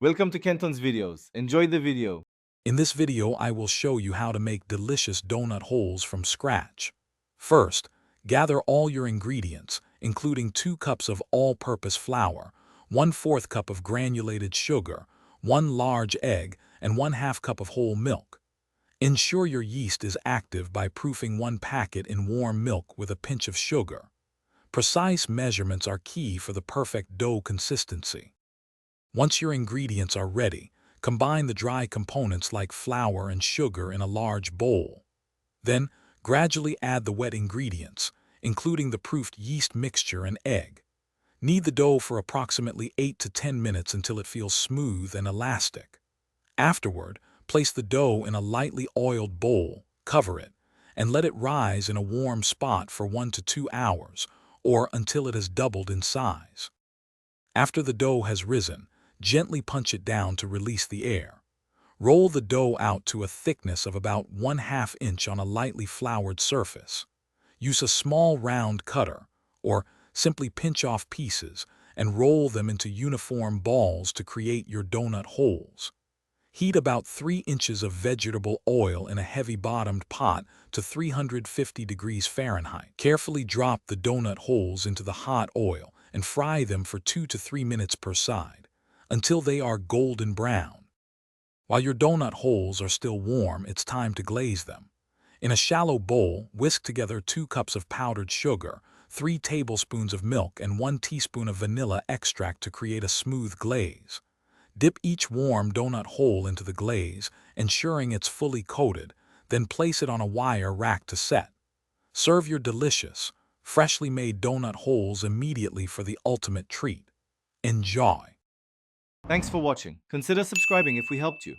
Welcome to Kenton's videos. Enjoy the video. In this video, I will show you how to make delicious donut holes from scratch. First, gather all your ingredients, including 2 cups of all-purpose flour, 1/4 cup of granulated sugar, 1 large egg, and 1/2 cup of whole milk. Ensure your yeast is active by proofing 1 packet in warm milk with a pinch of sugar. Precise measurements are key for the perfect dough consistency. Once your ingredients are ready, combine the dry components like flour and sugar in a large bowl. Then, gradually add the wet ingredients, including the proofed yeast mixture and egg. Knead the dough for approximately 8 to 10 minutes until it feels smooth and elastic. Afterward, place the dough in a lightly oiled bowl, cover it, and let it rise in a warm spot for 1 to 2 hours, or until it has doubled in size. After the dough has risen, gently punch it down to release the air. Roll the dough out to a thickness of about 1/2 inch on a lightly floured surface. Use a small round cutter, or simply pinch off pieces, and roll them into uniform balls to create your donut holes. Heat about 3 inches of vegetable oil in a heavy-bottomed pot to 350 degrees Fahrenheit. Carefully drop the donut holes into the hot oil and fry them for 2 to 3 minutes per side, until they are golden brown. While your donut holes are still warm, it's time to glaze them. In a shallow bowl, whisk together 2 cups of powdered sugar, 3 tablespoons of milk, and 1 teaspoon of vanilla extract to create a smooth glaze. Dip each warm donut hole into the glaze, ensuring it's fully coated, then place it on a wire rack to set. Serve your delicious, freshly made donut holes immediately for the ultimate treat. Enjoy! Thanks for watching. Consider subscribing if we helped you.